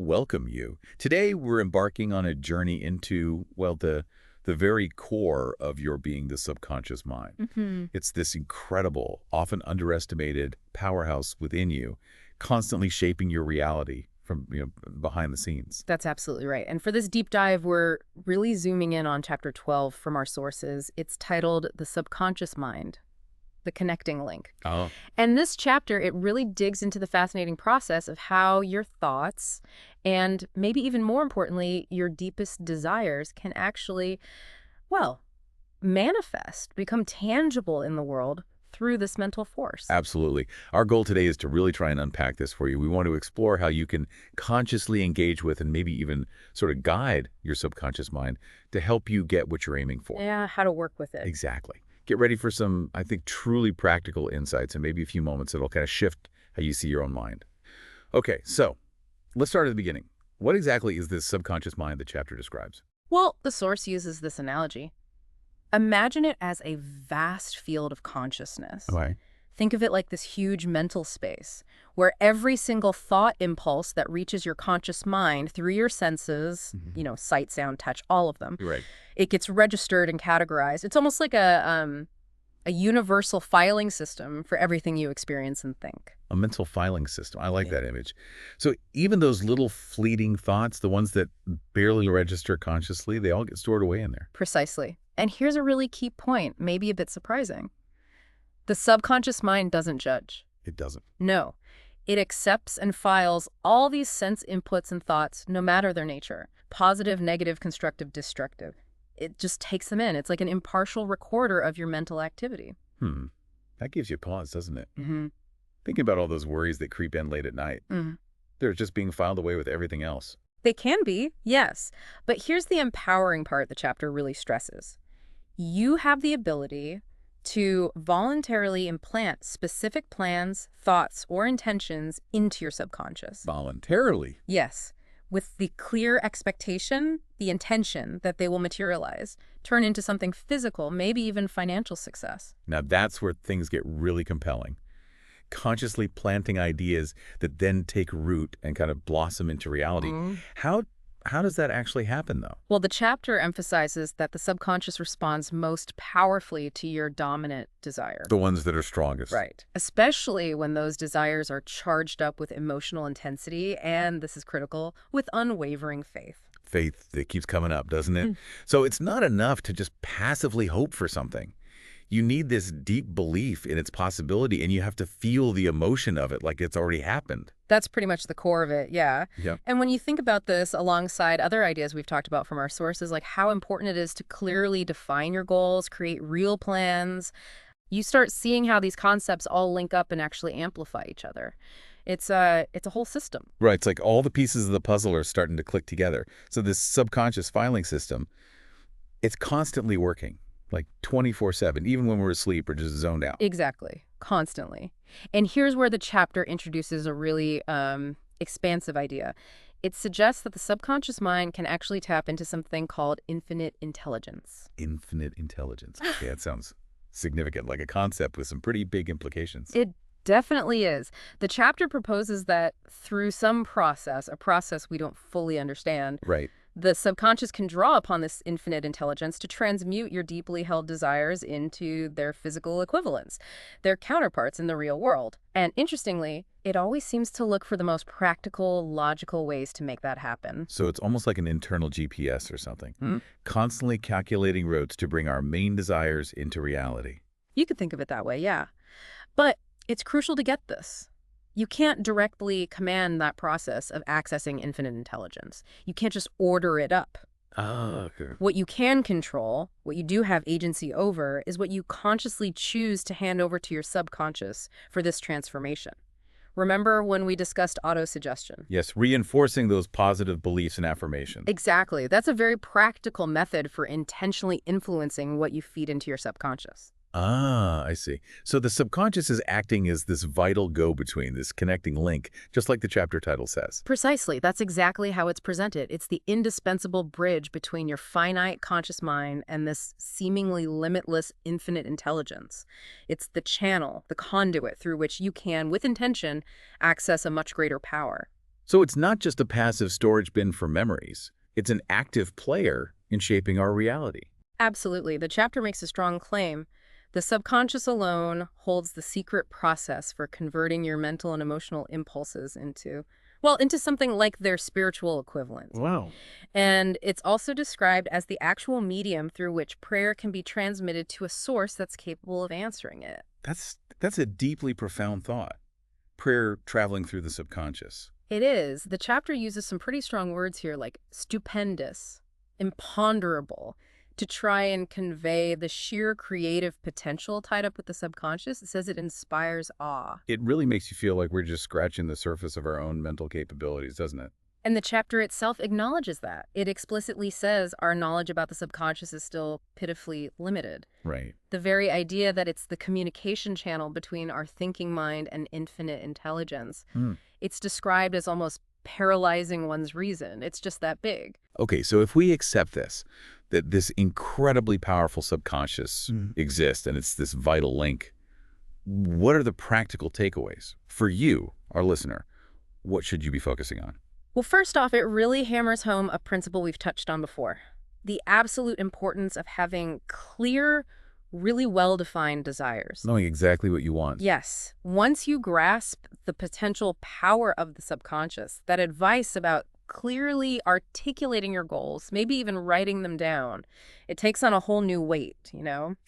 welcome you. Today, we're embarking on a journey into, well, the very core of your being, the subconscious mind. It's this incredible, often underestimated powerhouse within you, constantly shaping your reality from, behind the scenes. That's absolutely right. And for this deep dive, we're really zooming in on chapter 12 from our sources. It's titled The Subconscious Mind, the Connecting Link. Oh, And this chapter, it really digs into the fascinating process of how your thoughts and maybe even more importantly, your deepest desires can actually, well, manifest, become tangible in the world through this mental force. absolutely. Our goal today is to really try and unpack this for you. We want to explore how you can consciously engage with and maybe even sort of guide your subconscious mind to help you get what you're aiming for. Yeah, how to work with it. Exactly. Get ready for some, I think, truly practical insights and maybe a few moments that'll kind of shift how you see your own mind. Okay, so let's start at the beginning. What exactly is this subconscious mind the chapter describes? Well, the source uses this analogy. Imagine it as a vast field of consciousness. Okay. Think of it like this huge mental space where every single thought impulse that reaches your conscious mind through your senses, sight, sound, touch, all of them, You're right. it gets registered and categorized. It's almost like a universal filing system for everything you experience and think. A mental filing system. I like that image. So even those little fleeting thoughts, the ones that barely register consciously, they all get stored away in there. Precisely. And here's a really key point, maybe a bit surprising. The subconscious mind doesn't judge. It doesn't. No. It accepts and files all these sense inputs and thoughts, no matter their nature. Positive, negative, constructive, destructive. It just takes them in. It's like an impartial recorder of your mental activity. That gives you pause, doesn't it? Mm-hmm. Thinking about all those worries that creep in late at night. They're just being filed away with everything else. They can be, yes. But here's the empowering part the chapter really stresses. You have the ability to voluntarily implant specific plans, thoughts, or intentions into your subconscious. Voluntarily. Yes, with the clear expectation, the intention that they will materialize, turn into something physical, maybe even financial success. Now that's where things get really compelling. Consciously planting ideas that then take root and kind of blossom into reality. How does that actually happen, though? Well, the chapter emphasizes that the subconscious responds most powerfully to your dominant desire. The ones that are strongest. Right. Especially when those desires are charged up with emotional intensity and, this is critical, with unwavering faith. Faith that keeps coming up, doesn't it? So it's not enough to just passively hope for something. You need this deep belief in its possibility, and you have to feel the emotion of it like it's already happened. That's pretty much the core of it, yeah. Yep. And when you think about this alongside other ideas we've talked about from our sources, like how important it is to clearly define your goals, create real plans, you start seeing how these concepts all link up and actually amplify each other. It's a whole system. Right. It's like all the pieces of the puzzle are starting to click together. So this subconscious filing system, it's constantly working. Like 24/7, even when we're asleep or just zoned out. Exactly. Constantly. And here's where the chapter introduces a really expansive idea. It suggests that the subconscious mind can actually tap into something called infinite intelligence. Infinite intelligence. Okay, that sounds significant, like a concept with some pretty big implications. It definitely is. The chapter proposes that through some process, a process we don't fully understand, Right. the subconscious can draw upon this infinite intelligence to transmute your deeply held desires into their physical equivalents, their counterparts in the real world. And interestingly, it always seems to look for the most practical, logical ways to make that happen. So it's almost like an internal GPS or something, constantly calculating routes to bring our main desires into reality. You could think of it that way, yeah. But it's crucial to get this. You can't directly command that process of accessing infinite intelligence. You can't just order it up. Oh, okay. What you can control, what you do have agency over, is what you consciously choose to hand over to your subconscious for this transformation. Remember when we discussed autosuggestion? Yes, reinforcing those positive beliefs and affirmations. Exactly. That's a very practical method for intentionally influencing what you feed into your subconscious. Ah, I see. So the subconscious is acting as this vital go-between, this connecting link, just like the chapter title says. Precisely. That's exactly how it's presented. It's the indispensable bridge between your finite conscious mind and this seemingly limitless infinite intelligence. It's the channel, the conduit through which you can, with intention, access a much greater power. So it's not just a passive storage bin for memories. It's an active player in shaping our reality. Absolutely. The chapter makes a strong claim. The subconscious alone holds the secret process for converting your mental and emotional impulses into something like their spiritual equivalent. Wow. And it's also described as the actual medium through which prayer can be transmitted to a source that's capable of answering it. That's a deeply profound thought. Prayer traveling through the subconscious. It is. The chapter uses some pretty strong words here like stupendous, imponderable, to try and convey the sheer creative potential tied up with the subconscious. It says it inspires awe. It really makes you feel like we're just scratching the surface of our own mental capabilities, doesn't it? And the chapter itself acknowledges that. It explicitly says our knowledge about the subconscious is still pitifully limited. Right. The very idea that it's the communication channel between our thinking mind and infinite intelligence. It's described as almost paralyzing one's reason. It's just that big. Okay, so if we accept this, that this incredibly powerful subconscious exists and it's this vital link, what are the practical takeaways? For you, our listener, what should you be focusing on? Well, first off, it really hammers home a principle we've touched on before. The absolute importance of having clear, really well-defined desires. Knowing exactly what you want. Yes. Once you grasp the potential power of the subconscious, that advice about clearly articulating your goals, maybe even writing them down, it takes on a whole new weight.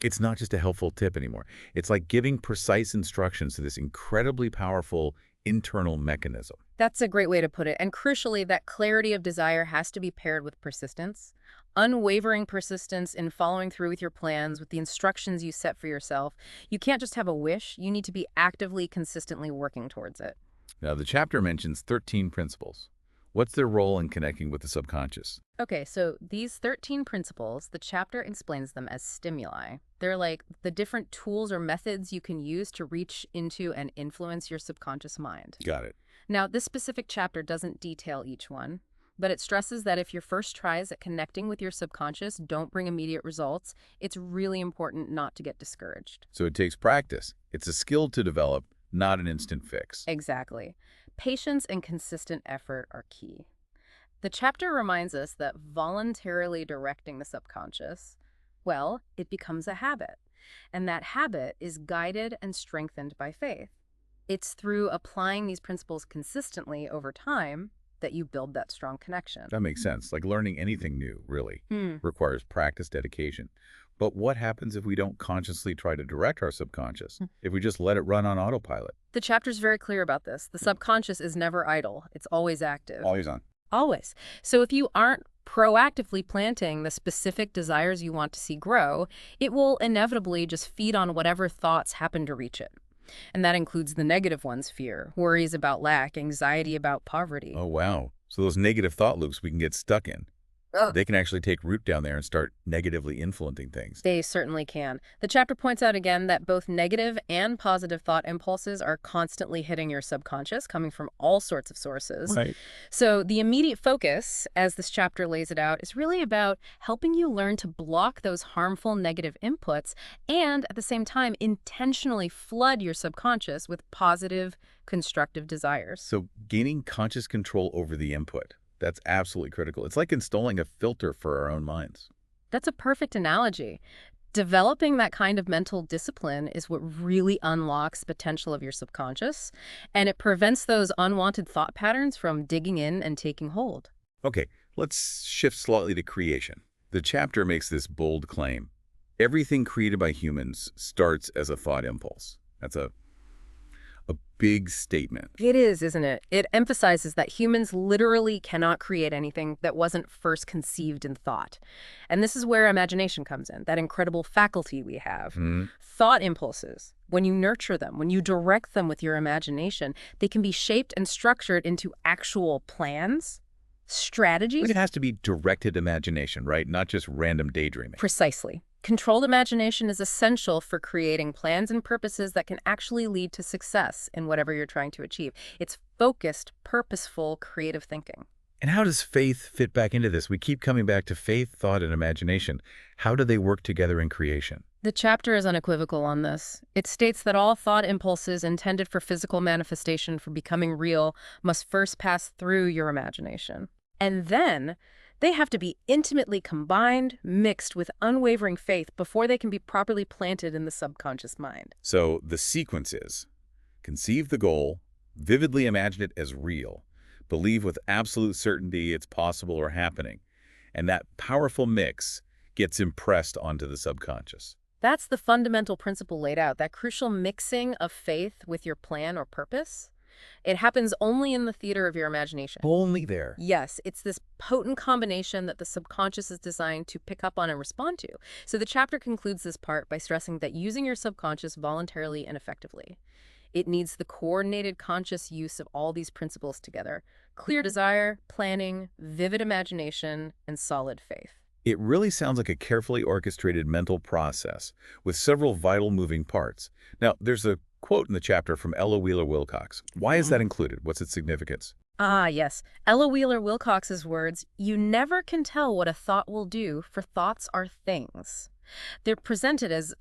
It's not just a helpful tip anymore. It's like giving precise instructions to this incredibly powerful internal mechanism. That's a great way to put it. And crucially, that clarity of desire has to be paired with persistence. Unwavering persistence in following through with your plans, with the instructions you set for yourself. You can't just have a wish. You need to be actively, consistently working towards it. Now, the chapter mentions 13 principles. What's their role in connecting with the subconscious? Okay, so these 13 principles, the chapter explains them as stimuli. They're like the different tools or methods you can use to reach into and influence your subconscious mind. Got it. Now, this specific chapter doesn't detail each one, but it stresses that if your first tries at connecting with your subconscious don't bring immediate results, it's really important not to get discouraged. So it takes practice. It's a skill to develop, not an instant fix. Exactly. Patience and consistent effort are key. The chapter reminds us that voluntarily directing the subconscious, well, it becomes a habit. And that habit is guided and strengthened by faith. It's through applying these principles consistently over time that you build that strong connection. That makes sense. Like learning anything new, really, requires practice, dedication. But what happens if we don't consciously try to direct our subconscious? If we just let it run on autopilot? The chapter's very clear about this. The subconscious is never idle. It's always active. Always on. Always. So if you aren't proactively planting the specific desires you want to see grow, it will inevitably just feed on whatever thoughts happen to reach it. And that includes the negative ones: fear, worries about lack, anxiety about poverty. Oh, wow. So those negative thought loops we can get stuck in. Ugh. They can actually take root down there and start negatively influencing things. They certainly can. The chapter points out again that both negative and positive thought impulses are constantly hitting your subconscious, coming from all sorts of sources. Right. So the immediate focus, as this chapter lays it out, is really about helping you learn to block those harmful negative inputs and, at the same time, intentionally flood your subconscious with positive, constructive desires. So gaining conscious control over the input. That's absolutely critical. It's like installing a filter for our own minds. That's a perfect analogy. Developing that kind of mental discipline is what really unlocks the potential of your subconscious, and it prevents those unwanted thought patterns from digging in and taking hold. Okay, let's shift slightly to creation. The chapter makes this bold claim. Everything created by humans starts as a thought impulse. That's a big statement. It is, isn't it? It emphasizes that humans literally cannot create anything that wasn't first conceived in thought. And this is where imagination comes in, that incredible faculty we have. Thought impulses, when you nurture them, when you direct them with your imagination, they can be shaped and structured into actual plans, strategies. It has to be directed imagination, right? Not just random daydreaming. Precisely. Controlled imagination is essential for creating plans and purposes that can actually lead to success in whatever you're trying to achieve. It's focused, purposeful, creative thinking. And how does faith fit back into this? We keep coming back to faith, thought, and imagination. How do they work together in creation? The chapter is unequivocal on this. It states that all thought impulses intended for physical manifestation for becoming real must first pass through your imagination. And then they have to be intimately combined, mixed with unwavering faith before they can be properly planted in the subconscious mind. So the sequence is conceive the goal, vividly imagine it as real, believe with absolute certainty it's possible or happening, and that powerful mix gets impressed onto the subconscious. That's the fundamental principle laid out, that crucial mixing of faith with your plan or purpose. It happens only in the theater of your imagination. Only there. Yes, it's this potent combination that the subconscious is designed to pick up on and respond to. So the chapter concludes this part by stressing that using your subconscious voluntarily and effectively. It needs the coordinated conscious use of all these principles together: clear desire, planning, vivid imagination, and solid faith. It really sounds like a carefully orchestrated mental process with several vital moving parts. Now, there's a quote in the chapter from Ella Wheeler Wilcox. Why is that included? What's its significance? Ah, yes. Ella Wheeler Wilcox's words, "You never can tell what a thought will do, for thoughts are things." They're presented as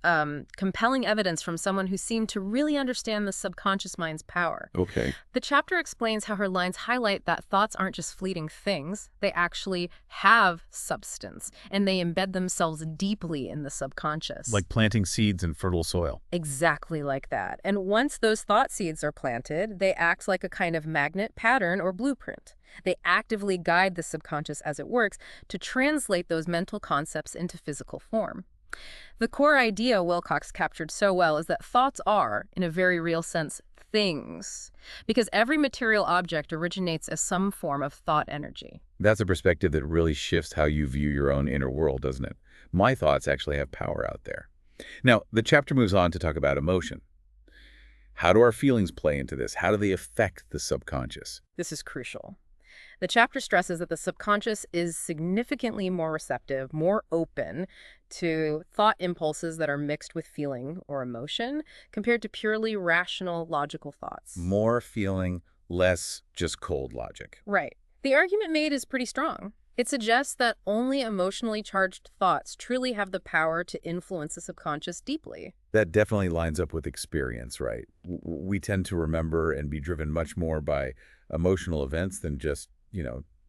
compelling evidence from someone who seemed to really understand the subconscious mind's power. Okay. The chapter explains how her lines highlight that thoughts aren't just fleeting things, they actually have substance, and they embed themselves deeply in the subconscious. Like planting seeds in fertile soil. Exactly like that. And once those thought seeds are planted, they act like a kind of magnet, pattern, or blueprint. They actively guide the subconscious as it works to translate those mental concepts into physical form. The core idea Wilcox captured so well is that thoughts are, in a very real sense, things, because every material object originates as some form of thought energy. That's a perspective that really shifts how you view your own inner world, doesn't it? My thoughts actually have power out there. Now, the chapter moves on to talk about emotion. How do our feelings play into this? How do they affect the subconscious? This is crucial. The chapter stresses that the subconscious is significantly more receptive, more open to thought impulses that are mixed with feeling or emotion compared to purely rational, logical thoughts. More feeling, less just cold logic. Right. The argument made is pretty strong. It suggests that only emotionally charged thoughts truly have the power to influence the subconscious deeply. That definitely lines up with experience, right? We tend to remember and be driven much more by emotional events than just,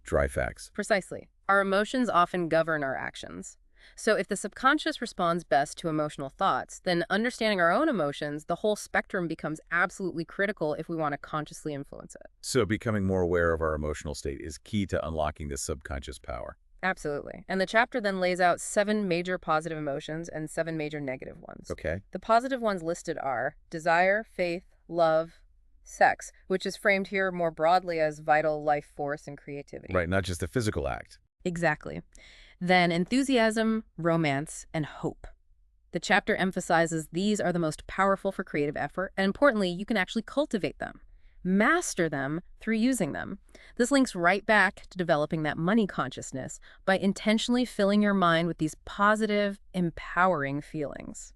dry facts. Precisely. Our emotions often govern our actions. So if the subconscious responds best to emotional thoughts, then understanding our own emotions, the whole spectrum becomes absolutely critical if we want to consciously influence it. So becoming more aware of our emotional state is key to unlocking this subconscious power. Absolutely. And the chapter then lays out 7 major positive emotions and 7 major negative ones. Okay. The positive ones listed are desire, faith, love, sex, which is framed here more broadly as vital life force and creativity. Right, not just a physical act. Exactly. Then enthusiasm, romance, and hope. The chapter emphasizes these are the most powerful for creative effort, and importantly, you can actually cultivate them, master them through using them. This links right back to developing that money consciousness by intentionally filling your mind with these positive, empowering feelings.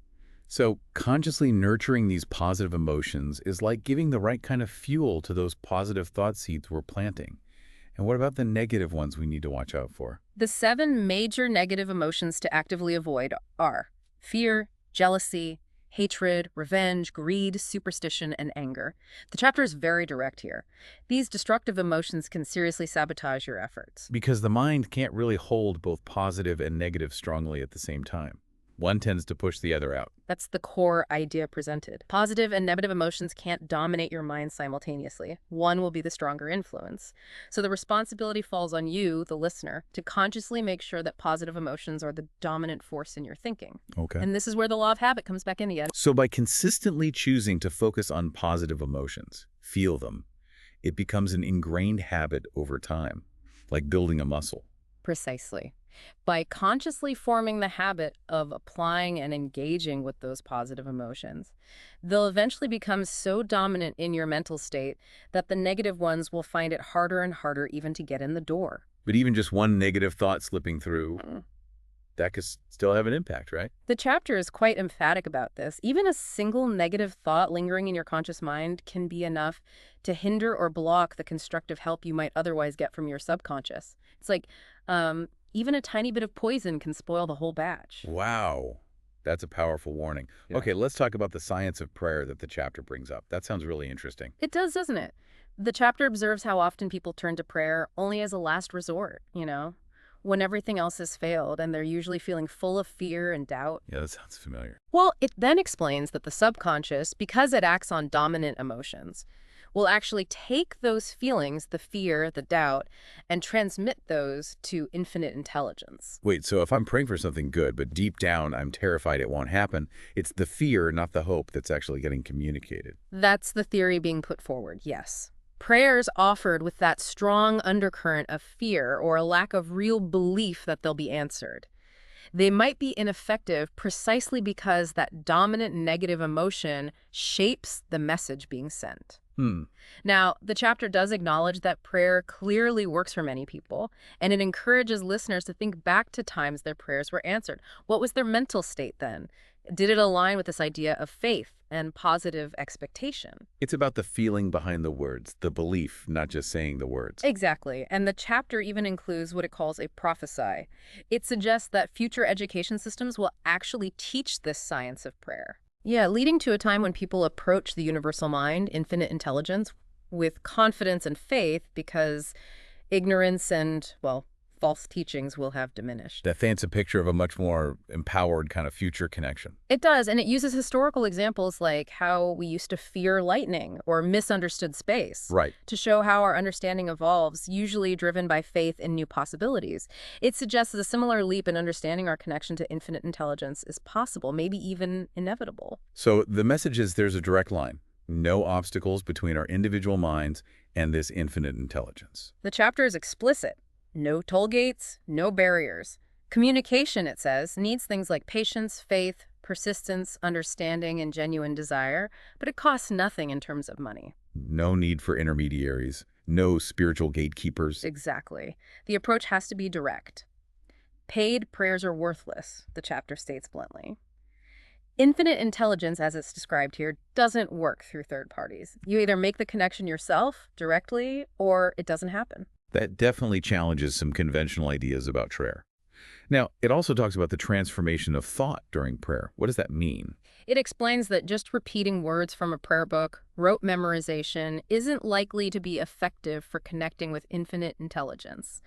So consciously nurturing these positive emotions is like giving the right kind of fuel to those positive thought seeds we're planting. And what about the negative ones we need to watch out for? The 7 major negative emotions to actively avoid are fear, jealousy, hatred, revenge, greed, superstition, and anger. The chapter is very direct here. These destructive emotions can seriously sabotage your efforts. Because the mind can't really hold both positive and negative strongly at the same time. One tends to push the other out. That's the core idea presented. Positive and negative emotions can't dominate your mind simultaneously. One will be the stronger influence. So the responsibility falls on you, the listener, to consciously make sure that positive emotions are the dominant force in your thinking. Okay. And this is where the law of habit comes back in again. So by consistently choosing to focus on positive emotions, feel them, it becomes an ingrained habit over time, like building a muscle. Precisely. By consciously forming the habit of applying and engaging with those positive emotions, they'll eventually become so dominant in your mental state that the negative ones will find it harder and harder even to get in the door. But even just one negative thought slipping through, that could still have an impact, right? The chapter is quite emphatic about this. Even a single negative thought lingering in your conscious mind can be enough to hinder or block the constructive help you might otherwise get from your subconscious. It's like, even a tiny bit of poison can spoil the whole batch. Wow. That's a powerful warning. Yeah. Okay, let's talk about the science of prayer that the chapter brings up. That sounds really interesting. It does, doesn't it? The chapter observes how often people turn to prayer only as a last resort, when everything else has failed and they're usually feeling full of fear and doubt. Yeah, that sounds familiar. Well, it then explains that the subconscious, because it acts on dominant emotions, will actually take those feelings, the fear, the doubt, and transmit those to infinite intelligence. Wait, so if I'm praying for something good, but deep down I'm terrified it won't happen, it's the fear, not the hope, that's actually getting communicated. That's the theory being put forward, yes. Prayers offered with that strong undercurrent of fear or a lack of real belief that they'll be answered. They might be ineffective precisely because that dominant negative emotion shapes the message being sent. Now, the chapter does acknowledge that prayer clearly works for many people, and it encourages listeners to think back to times their prayers were answered. What was their mental state then? Did it align with this idea of faith and positive expectation? It's about the feeling behind the words, the belief, not just saying the words. Exactly. And the chapter even includes what it calls a prophecy. It suggests that future education systems will actually teach this science of prayer. Yeah, leading to a time when people approach the universal mind, infinite intelligence, with confidence and faith because ignorance and, well, false teachings will have diminished. That paints a picture of a much more empowered kind of future connection. It does, and it uses historical examples like how we used to fear lightning or misunderstood space Right. to show how our understanding evolves, usually driven by faith in new possibilities. It suggests that a similar leap in understanding our connection to infinite intelligence is possible, maybe even inevitable. So the message is there's a direct line. No obstacles between our individual minds and this infinite intelligence. The chapter is explicit. No toll gates, no barriers. Communication, it says, needs things like patience, faith, persistence, understanding, and genuine desire, but it costs nothing in terms of money. No need for intermediaries. No spiritual gatekeepers. Exactly. The approach has to be direct. Paid prayers are worthless, the chapter states bluntly. Infinite intelligence, as it's described here, doesn't work through third parties. You either make the connection yourself directly, or it doesn't happen. That definitely challenges some conventional ideas about prayer. Now, it also talks about the transformation of thought during prayer. What does that mean? It explains that just repeating words from a prayer book, rote memorization, isn't likely to be effective for connecting with infinite intelligence.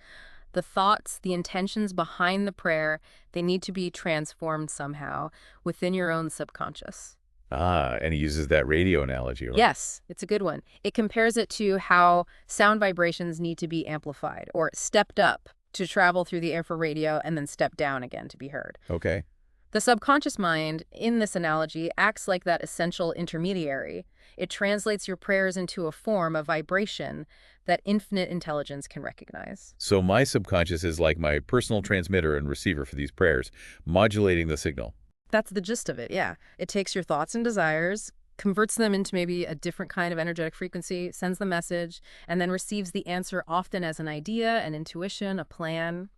The thoughts, the intentions behind the prayer, they need to be transformed somehow within your own subconscious. Ah, and he uses that radio analogy. Right? Yes, it's a good one. It compares it to how sound vibrations need to be amplified or stepped up to travel through the infrared radio and then step down again to be heard. Okay. The subconscious mind, in this analogy, acts like that essential intermediary. It translates your prayers into a form of vibration that infinite intelligence can recognize. So my subconscious is like my personal transmitter and receiver for these prayers, modulating the signal. That's the gist of it, yeah. It takes your thoughts and desires, converts them into maybe a different kind of energetic frequency, sends the message, and then receives the answer often as an idea, an intuition, a plan.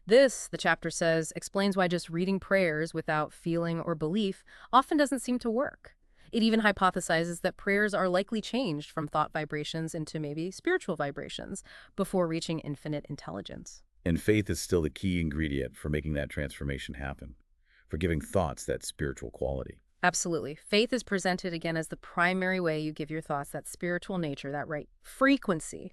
This, the chapter says, explains why just reading prayers without feeling or belief often doesn't seem to work. It even hypothesizes that prayers are likely changed from thought vibrations into maybe spiritual vibrations before reaching infinite intelligence. And faith is still the key ingredient for making that transformation happen, for giving thoughts that spiritual quality. Absolutely. Faith is presented again as the primary way you give your thoughts that spiritual nature, that right frequency.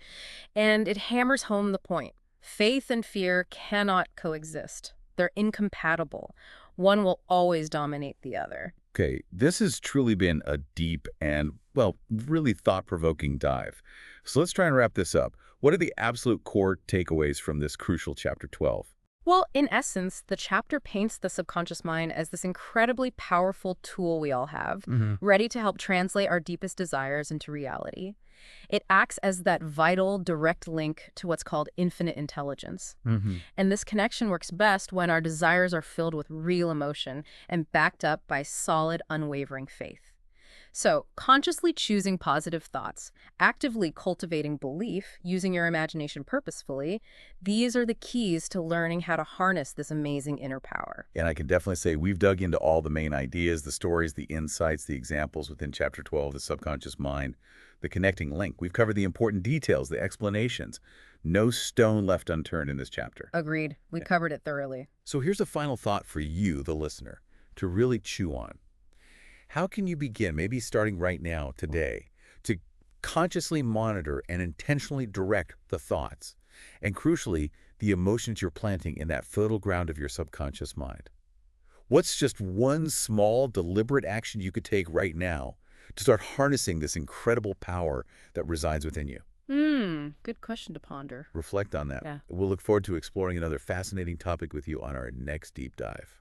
And it hammers home the point. Faith and fear cannot coexist. They're incompatible. One will always dominate the other. Okay, this has truly been a deep and, well, really thought-provoking dive. So let's try and wrap this up. What are the absolute core takeaways from this crucial chapter 12? Well, in essence, the chapter paints the subconscious mind as this incredibly powerful tool we all have, ready to help translate our deepest desires into reality. It acts as that vital, direct link to what's called infinite intelligence. And this connection works best when our desires are filled with real emotion and backed up by solid, unwavering faith. So, consciously choosing positive thoughts, actively cultivating belief, using your imagination purposefully, these are the keys to learning how to harness this amazing inner power. And I can definitely say we've dug into all the main ideas, the stories, the insights, the examples within chapter 12, the subconscious mind, the connecting link. We've covered the important details, the explanations. No stone left unturned in this chapter. Agreed. We covered it thoroughly. So here's a final thought for you, the listener. to really chew on. How can you begin, maybe starting right now, today, to consciously monitor and intentionally direct the thoughts, and crucially, the emotions you're planting in that fertile ground of your subconscious mind? What's just one small, deliberate action you could take right now to start harnessing this incredible power that resides within you? Good question to ponder. Reflect on that. Yeah. We'll look forward to exploring another fascinating topic with you on our next deep dive.